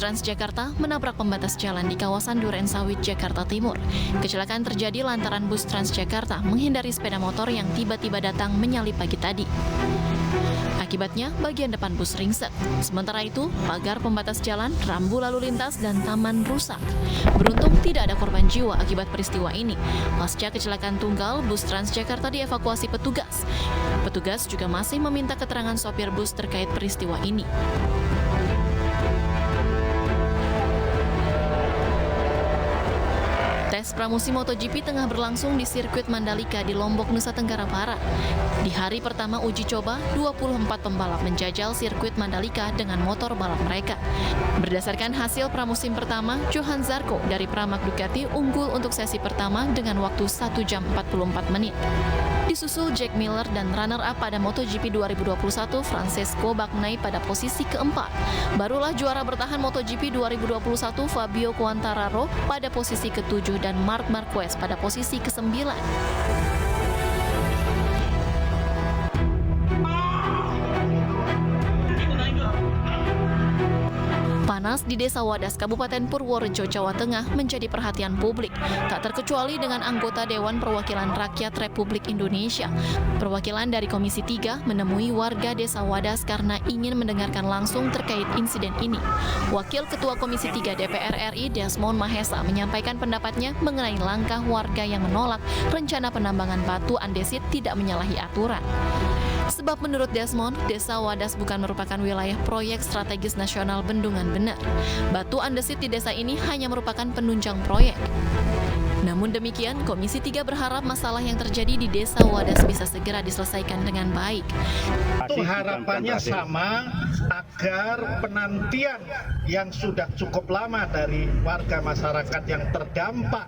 Transjakarta menabrak pembatas jalan di kawasan Durensawit, Jakarta Timur. Kecelakaan terjadi lantaran bus Transjakarta menghindari sepeda motor yang tiba-tiba datang menyalip pagi tadi. Akibatnya, bagian depan bus ringsek. Sementara itu, pagar pembatas jalan, rambu lalu lintas, dan taman rusak. Beruntung tidak ada korban jiwa akibat peristiwa ini. Pasca kecelakaan tunggal, bus Transjakarta dievakuasi petugas. Petugas juga masih meminta keterangan sopir bus terkait peristiwa ini. Tes pramusim MotoGP tengah berlangsung di sirkuit Mandalika di Lombok, Nusa Tenggara Barat. Di hari pertama uji coba, 24 pembalap menjajal sirkuit Mandalika dengan motor balap mereka. Berdasarkan hasil pramusim pertama, Johan Zarco dari Pramac Ducati unggul untuk sesi pertama dengan waktu 1 jam 44 menit. Disusul Jack Miller dan runner-up pada MotoGP 2021, Francesco Bagnaia pada posisi keempat. Barulah juara bertahan MotoGP 2021, Fabio Quartararo pada posisi ke-7 dan Marc Marquez pada posisi ke-9. Panas di Desa Wadas, Kabupaten Purworejo, Jawa Tengah menjadi perhatian publik, tak terkecuali dengan anggota Dewan Perwakilan Rakyat Republik Indonesia. Perwakilan dari Komisi 3 menemui warga Desa Wadas karena ingin mendengarkan langsung terkait insiden ini. Wakil Ketua Komisi 3 DPR RI Desmond Mahesa menyampaikan pendapatnya mengenai langkah warga yang menolak rencana penambangan batu andesit tidak menyalahi aturan. Sebab menurut Desmond, Desa Wadas bukan merupakan wilayah proyek strategis nasional Bendungan Bener. Batu andesit di desa ini hanya merupakan penunjang proyek. Namun demikian, Komisi 3 berharap masalah yang terjadi di Desa Wadas bisa segera diselesaikan dengan baik. Harapannya sama, agar penantian yang sudah cukup lama dari warga masyarakat yang terdampak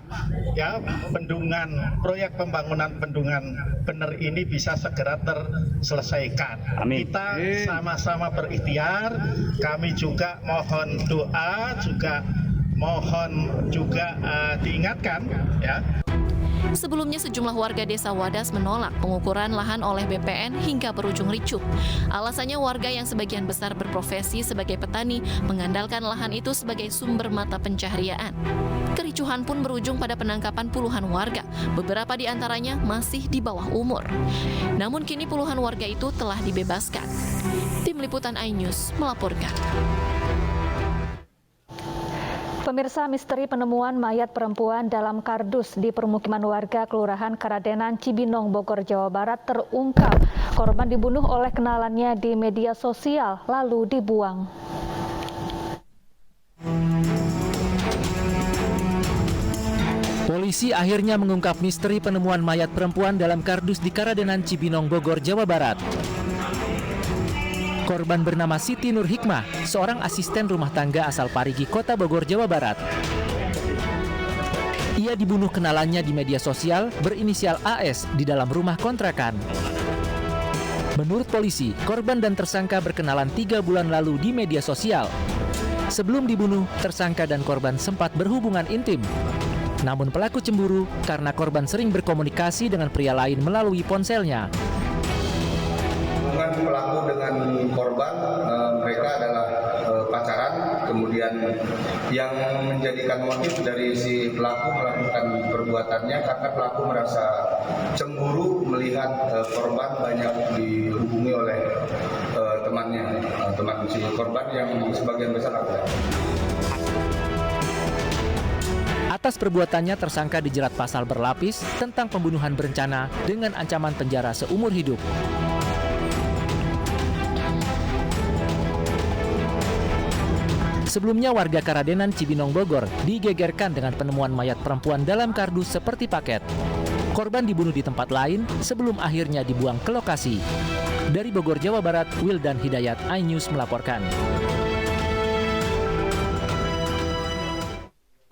proyek pembangunan Bendungan Bener ini bisa segera terselesaikan. Amin. Kita sama-sama berikhtiar, kami juga mohon doa, juga mohon diingatkan ya. Sebelumnya sejumlah warga Desa Wadas menolak pengukuran lahan oleh BPN hingga berujung ricuh. Alasannya warga yang sebagian besar berprofesi sebagai petani mengandalkan lahan itu sebagai sumber mata pencaharian. Kericuhan pun berujung pada penangkapan puluhan warga, beberapa di antaranya masih di bawah umur. Namun kini puluhan warga itu telah dibebaskan. Tim Liputan iNews melaporkan. Pemirsa, misteri penemuan mayat perempuan dalam kardus di permukiman warga Kelurahan Karadenan, Cibinong, Bogor, Jawa Barat terungkap. Korban dibunuh oleh kenalannya di media sosial lalu dibuang. Polisi akhirnya mengungkap misteri penemuan mayat perempuan dalam kardus di Karadenan, Cibinong, Bogor, Jawa Barat. Korban bernama Siti Nur Hikmah, seorang asisten rumah tangga asal Parigi, Kota Bogor, Jawa Barat. Ia dibunuh kenalannya di media sosial berinisial AS di dalam rumah kontrakan. Menurut polisi, korban dan tersangka berkenalan 3 bulan lalu di media sosial. Sebelum dibunuh, tersangka dan korban sempat berhubungan intim. Namun pelaku cemburu karena korban sering berkomunikasi dengan pria lain melalui ponselnya. Hubungan pelaku dengan korban, mereka adalah pacaran, kemudian yang menjadikan motif dari si pelaku melakukan perbuatannya karena pelaku merasa cemburu melihat korban banyak dihubungi oleh temannya, teman si korban yang sebagian besar laki-laki. Atas perbuatannya, tersangka dijerat pasal berlapis tentang pembunuhan berencana dengan ancaman penjara seumur hidup. Sebelumnya warga Karadenan, Cibinong, Bogor digegerkan dengan penemuan mayat perempuan dalam kardus seperti paket. Korban dibunuh di tempat lain sebelum akhirnya dibuang ke lokasi. Dari Bogor, Jawa Barat, Wildan Hidayat, iNews melaporkan.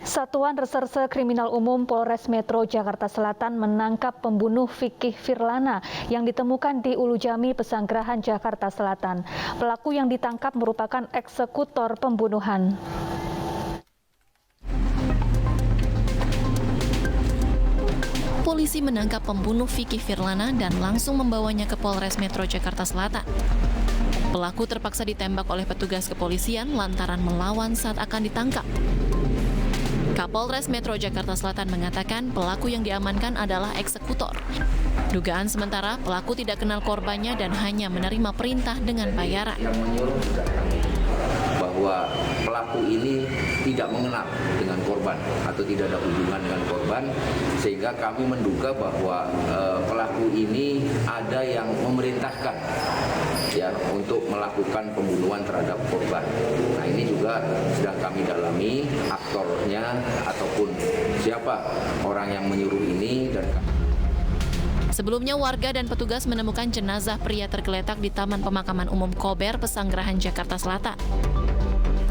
Satuan Reserse Kriminal Umum Polres Metro Jakarta Selatan menangkap pembunuh Vicky Firlana yang ditemukan di Ulu Jami, Pesanggerahan, Jakarta Selatan. Pelaku yang ditangkap merupakan eksekutor pembunuhan. Polisi menangkap pembunuh Vicky Firlana dan langsung membawanya ke Polres Metro Jakarta Selatan. Pelaku terpaksa ditembak oleh petugas kepolisian lantaran melawan saat akan ditangkap. Kapolres Metro Jakarta Selatan mengatakan pelaku yang diamankan adalah eksekutor. Dugaan sementara pelaku tidak kenal korbannya dan hanya menerima perintah dengan bayaran. Yang menyuruh bahwa pelaku ini tidak mengenal dengan korban atau tidak ada hubungan dengan korban, sehingga kami menduga bahwa pelaku ini ada yang memerintahkan ya untuk melakukan pembunuhan terhadap korban. Nah, ini juga sedang kami dalami aktornya ataupun siapa orang yang menyuruh ini dan Sebelumnya warga dan petugas menemukan jenazah pria tergeletak di Taman Pemakaman Umum Kober, Pesanggerahan, Jakarta Selatan.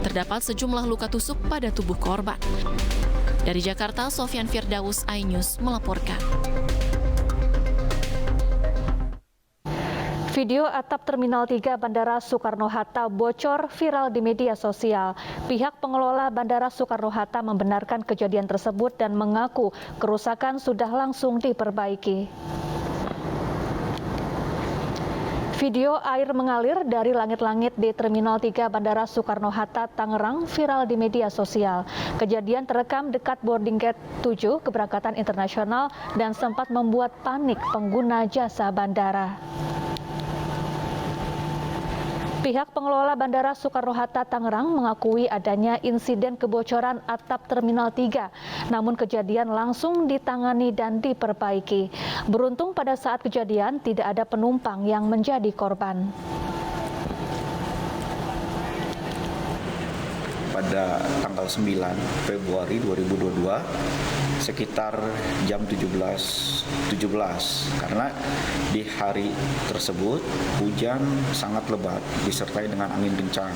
Terdapat sejumlah luka tusuk pada tubuh korban. Dari Jakarta, Sofyan Firdaus, iNews melaporkan. Video atap Terminal 3 Bandara Soekarno-Hatta bocor viral di media sosial. Pihak pengelola Bandara Soekarno-Hatta membenarkan kejadian tersebut dan mengaku kerusakan sudah langsung diperbaiki. Video air mengalir dari langit-langit di Terminal 3 Bandara Soekarno-Hatta, Tangerang viral di media sosial. Kejadian terekam dekat boarding gate 7 keberangkatan internasional dan sempat membuat panik pengguna jasa bandara. Pihak pengelola Bandara Soekarno-Hatta Tangerang mengakui adanya insiden kebocoran atap Terminal 3, namun kejadian langsung ditangani dan diperbaiki. Beruntung pada saat kejadian tidak ada penumpang yang menjadi korban. Pada tanggal 9 Februari 2022 sekitar jam 17.17 karena di hari tersebut hujan sangat lebat disertai dengan angin kencang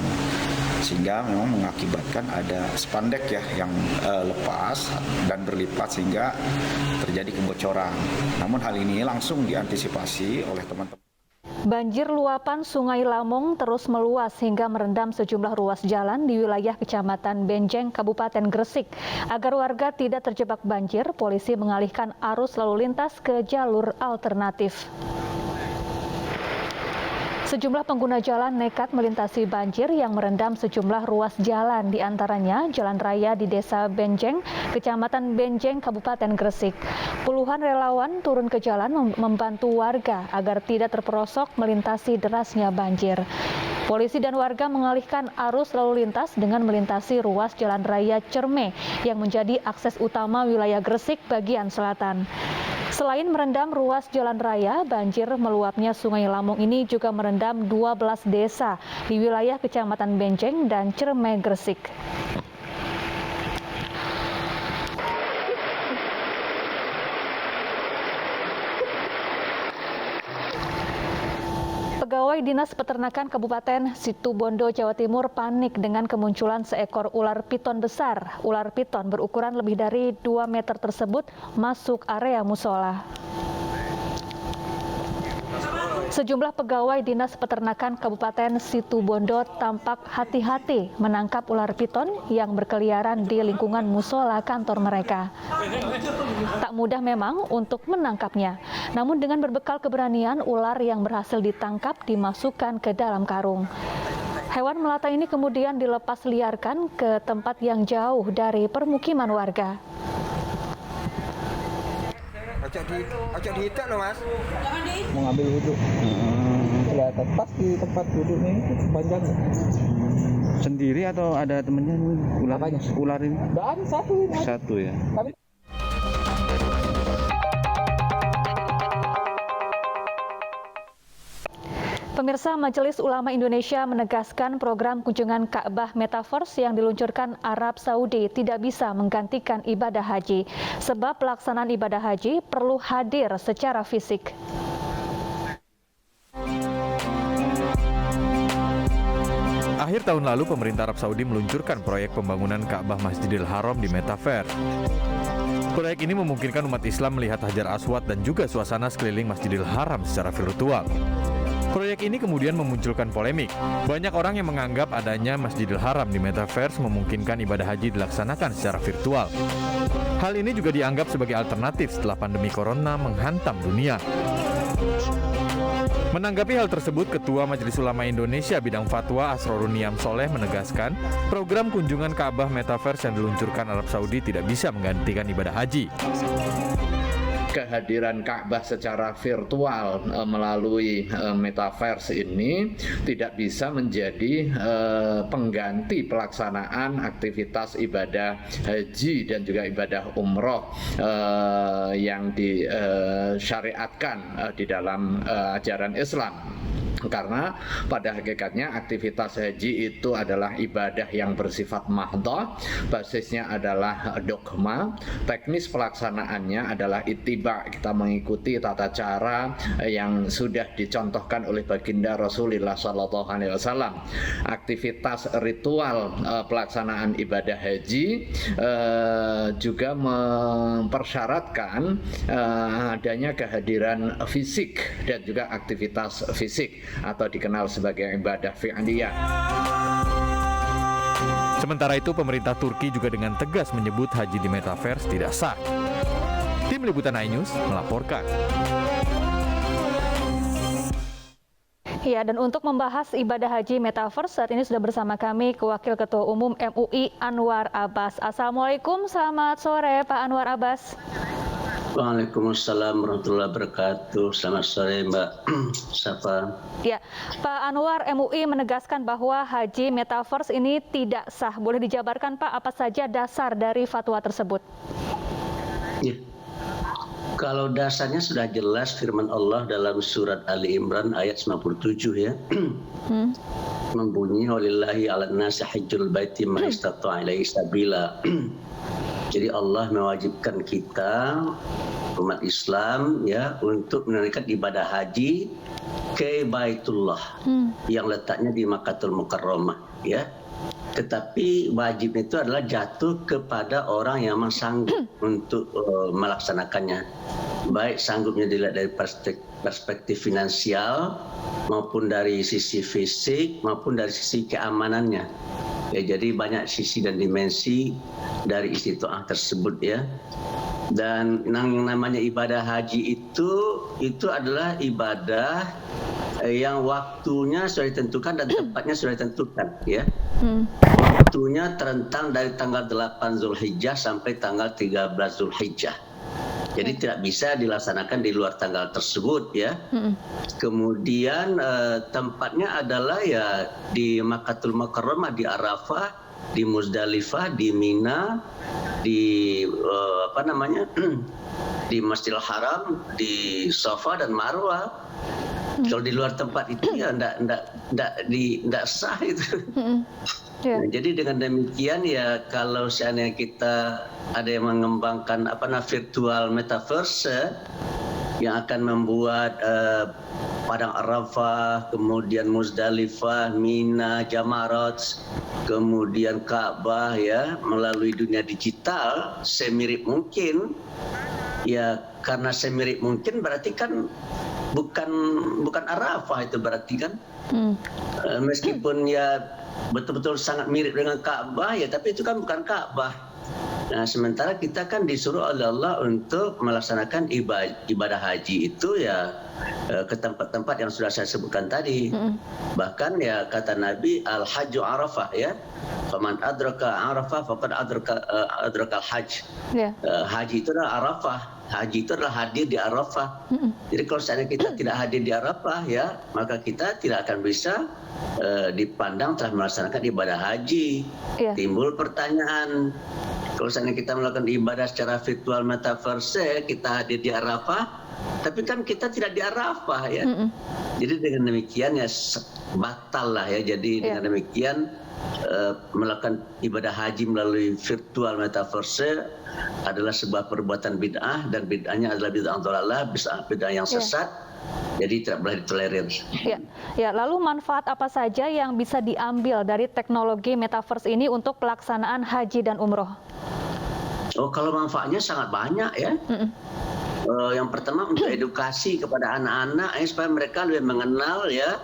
sehingga memang mengakibatkan ada spandek ya yang lepas dan berlipat sehingga terjadi kebocoran. Namun hal ini langsung diantisipasi oleh teman-teman. Banjir luapan Sungai Lamong terus meluas hingga merendam sejumlah ruas jalan di wilayah Kecamatan Benjeng, Kabupaten Gresik. Agar warga tidak terjebak banjir, polisi mengalihkan arus lalu lintas ke jalur alternatif. Sejumlah pengguna jalan nekat melintasi banjir yang merendam sejumlah ruas jalan, diantaranya jalan raya di Desa Benjeng, Kecamatan Benjeng, Kabupaten Gresik. Puluhan relawan turun ke jalan membantu warga agar tidak terperosok melintasi derasnya banjir. Polisi dan warga mengalihkan arus lalu lintas dengan melintasi ruas jalan raya Cerme yang menjadi akses utama wilayah Gresik bagian selatan. Selain merendam ruas jalan raya, banjir meluapnya Sungai Lamong ini juga merendam 12 desa di wilayah Kecamatan Benjeng dan Cerme, Gresik. Pegawai Dinas Peternakan Kabupaten Situbondo, Jawa Timur panik dengan kemunculan seekor ular piton besar. Ular piton berukuran lebih dari 2 meter tersebut masuk area musola. Sejumlah pegawai Dinas Peternakan Kabupaten Situbondo tampak hati-hati menangkap ular piton yang berkeliaran di lingkungan musola kantor mereka. Tak mudah memang untuk menangkapnya, namun dengan berbekal keberanian, ular yang berhasil ditangkap dimasukkan ke dalam karung. Hewan melata ini kemudian dilepas liarkan ke tempat yang jauh dari permukiman warga. Ajak dihitak loh, Mas. Mau ngambil wudhu. Kelihatan pas di tempat duduknya itu panjang. Sendiri atau ada temennya ular? Apanya? Ular ini? Dan satu ini. Satu ya. Pemirsa, Majelis Ulama Indonesia menegaskan program kunjungan Ka'bah Metaverse yang diluncurkan Arab Saudi tidak bisa menggantikan ibadah haji, sebab pelaksanaan ibadah haji perlu hadir secara fisik. Akhir tahun lalu, pemerintah Arab Saudi meluncurkan proyek pembangunan Ka'bah Masjidil Haram di Metaverse. Proyek ini memungkinkan umat Islam melihat Hajar Aswad dan juga suasana sekeliling Masjidil Haram secara virtual. Proyek ini kemudian memunculkan polemik. Banyak orang yang menganggap adanya Masjidil Haram di Metaverse memungkinkan ibadah haji dilaksanakan secara virtual. Hal ini juga dianggap sebagai alternatif setelah pandemi corona menghantam dunia. Menanggapi hal tersebut, Ketua Majelis Ulama Indonesia Bidang Fatwa Asrorun Niam Soleh menegaskan, program kunjungan Ka'bah Metaverse yang diluncurkan Arab Saudi tidak bisa menggantikan ibadah haji. Kehadiran Ka'bah secara virtual melalui Metaverse ini tidak bisa menjadi pengganti pelaksanaan aktivitas ibadah haji dan juga ibadah umroh yang disyariatkan di dalam ajaran Islam. Karena pada hakikatnya aktivitas haji itu adalah ibadah yang bersifat mahdhah, basisnya adalah dogma, teknis pelaksanaannya adalah ittiba, kita mengikuti tata cara yang sudah dicontohkan oleh baginda Rasulullah SAW. Aktivitas ritual pelaksanaan ibadah haji juga mempersyaratkan adanya kehadiran fisik dan juga aktivitas fisik, atau dikenal sebagai ibadah fi'liyah. Sementara itu, pemerintah Turki juga dengan tegas menyebut haji di Metaverse tidak sah. Tim Liputan iNews melaporkan. Ya, dan untuk membahas ibadah haji Metaverse, saat ini sudah bersama kami Wakil Ketua Umum MUI Anwar Abbas. Assalamualaikum, selamat sore Pak Anwar Abbas. Waalaikumsalam warahmatullahi wabarakatuh. Selamat sore Mbak Safa. Ya, Pak Anwar, MUI menegaskan bahwa haji Metaverse ini tidak sah. Boleh dijabarkan Pak apa saja dasar dari fatwa tersebut? Ya. Kalau dasarnya sudah jelas firman Allah dalam surat Ali Imran ayat 97 ya. Membunyi walillahi 'alan nasi hajjul baiti man istata'a ilaihi sabila. Jadi Allah mewajibkan kita umat Islam ya untuk menunaikan ibadah haji ke Baitullah yang letaknya di Makkahul Mukarramah ya. Tetapi wajib itu adalah jatuh kepada orang yang memang sanggup untuk melaksanakannya. Baik sanggupnya dilihat dari perspektif finansial maupun dari sisi fisik maupun dari sisi keamanannya. Ya, jadi banyak sisi dan dimensi dari istiqa'ah tersebut ya. Dan yang namanya ibadah haji itu adalah ibadah yang waktunya sudah ditentukan dan tempatnya sudah ditentukan ya. Waktunya terentang dari tanggal 8 Zulhijjah sampai tanggal 13 Zulhijjah. Jadi tidak bisa dilaksanakan di luar tanggal tersebut ya. Kemudian tempatnya adalah ya di Makkahul Mukarramah, di Arafah, di Muzdalifah, di Mina, di di Masjidil Haram, di Safa dan Marwah. Kalau di luar tempat itu ya enggak sah itu. Nah, jadi dengan demikian ya kalau seandainya kita ada yang mengembangkan virtual metaverse yang akan membuat Padang Arafah, kemudian Muzdalifah, Mina, Jamarat, kemudian Ka'bah ya melalui dunia digital semirip mungkin. Ya karena semirip mungkin berarti kan bukan Arafah itu berarti kan. Meskipun ya betul-betul sangat mirip dengan Ka'bah ya tapi itu kan bukan Ka'bah. Nah, sementara kita kan disuruh oleh Allah untuk melaksanakan ibadah haji itu ya ke tempat-tempat yang sudah saya sebutkan tadi. Bahkan ya kata Nabi al-hajju arafah ya. Faman adraka arafah faqad adraka al-hajj. Haji itu adalah Arafah. Haji itu adalah hadir di Arafah. Jadi kalau seandainya kita tidak hadir di Arafah ya, maka kita tidak akan bisa dipandang telah melaksanakan ibadah haji. Timbul pertanyaan, kalau seandainya kita melakukan ibadah secara virtual metaverse, kita hadir di Arafah, tapi kan kita tidak di Arafah ya. Jadi dengan demikian ya batal lah ya. Jadi dengan demikian melakukan ibadah haji melalui virtual metaverse adalah sebuah perbuatan bid'ah dan bid'ahnya adalah bid'ah dhalalah, bid'ah yang sesat. Jadi tidak boleh ditolerir. Ya, lalu manfaat apa saja yang bisa diambil dari teknologi metaverse ini untuk pelaksanaan haji dan umroh? Oh, kalau manfaatnya sangat banyak ya. Yang pertama untuk edukasi kepada anak-anak supaya mereka lebih mengenal ya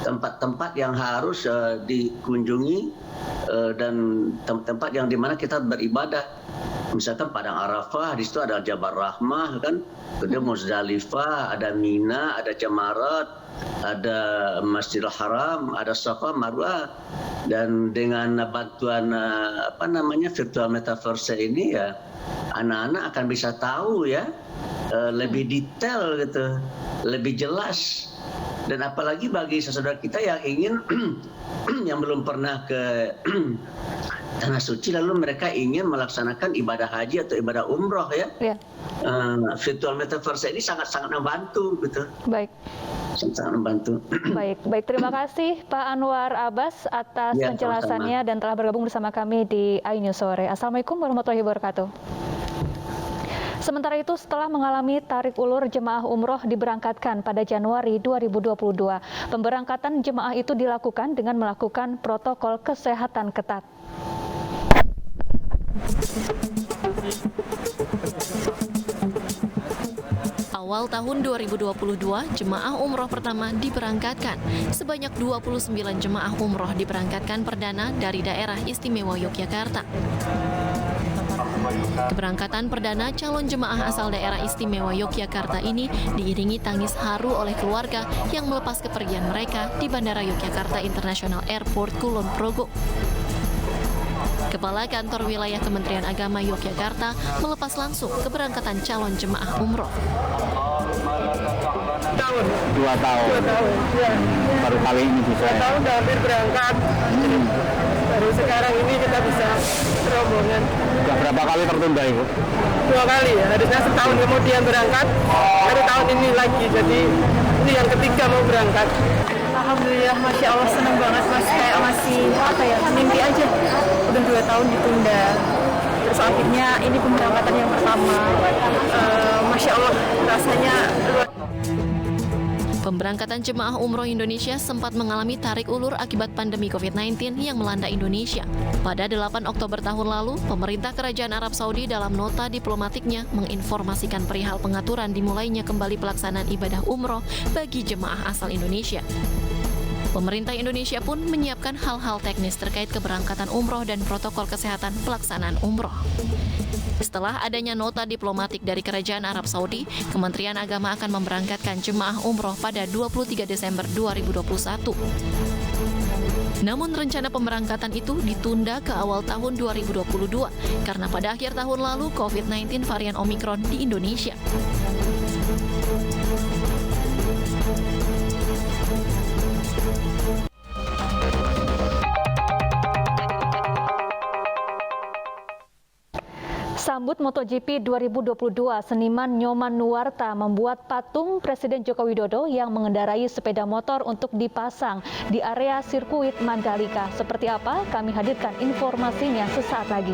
tempat-tempat yang harus dikunjungi dan tempat-tempat yang dimana kita beribadah. Misalkan Padang Arafah, di situ ada Jabal Rahmah kan, kemudian Muzdalifah, ada Mina, ada Jamarat, ada Masjidil Haram, ada Safa, Marwah. Dan dengan bantuan virtual metaverse ini ya, anak-anak akan bisa tahu ya lebih detail gitu, lebih jelas. Dan apalagi bagi saudara kita yang ingin yang belum pernah ke Tanah Suci lalu mereka ingin melaksanakan ibadah haji atau ibadah umroh ya. Virtual metaverse ini sangat-sangat membantu gitu. Baik. Sangat membantu. Baik, terima kasih Pak Anwar Abbas atas penjelasannya dan telah bergabung bersama kami di iNews Sore. Assalamualaikum warahmatullahi wabarakatuh. Sementara itu, setelah mengalami tarik ulur jemaah umroh diberangkatkan pada Januari 2022, pemberangkatan jemaah itu dilakukan dengan melakukan protokol kesehatan ketat. Awal tahun 2022, jemaah umroh pertama diberangkatkan. Sebanyak 29 jemaah umroh diberangkatkan perdana dari daerah istimewa Yogyakarta. Keberangkatan perdana calon jemaah asal daerah istimewa Yogyakarta ini diiringi tangis haru oleh keluarga yang melepas kepergian mereka di Bandara Yogyakarta International Airport Kulon Progo. Kepala Kantor Wilayah Kementerian Agama Yogyakarta melepas langsung keberangkatan calon jemaah umroh. 2 tahun. Ya. Baru kali ini bisa. 2 tahun udah hampir berangkat. Baru sekarang ini kita bisa rombongan. Sudah berapa kali tertunda Ibu? 2 kali ya. Harusnya setahun kemudian berangkat. Baru tahun ini lagi. Jadi ini yang ketiga mau berangkat. Alhamdulillah, Masya Allah, senang banget Mas. Kayak masih mimpi aja. Udah 2 tahun ditunda. Terus akhirnya ini pemberangkatan yang pertama. Masya Allah, rasanya luar. Pemberangkatan jemaah umroh Indonesia sempat mengalami tarik ulur akibat pandemi COVID-19 yang melanda Indonesia. Pada 8 Oktober tahun lalu, pemerintah Kerajaan Arab Saudi dalam nota diplomatiknya menginformasikan perihal pengaturan dimulainya kembali pelaksanaan ibadah umroh bagi jemaah asal Indonesia. Pemerintah Indonesia pun menyiapkan hal-hal teknis terkait keberangkatan umroh dan protokol kesehatan pelaksanaan umroh. Setelah adanya nota diplomatik dari Kerajaan Arab Saudi, Kementerian Agama akan memberangkatkan jemaah umroh pada 23 Desember 2021. Namun rencana pemberangkatan itu ditunda ke awal tahun 2022 karena pada akhir tahun lalu COVID-19 varian Omikron di Indonesia. Sambut MotoGP 2022, seniman Nyoman Nuwarta membuat patung Presiden Joko Widodo yang mengendarai sepeda motor untuk dipasang di area sirkuit Mandalika. Seperti apa? Kami hadirkan informasinya sesaat lagi.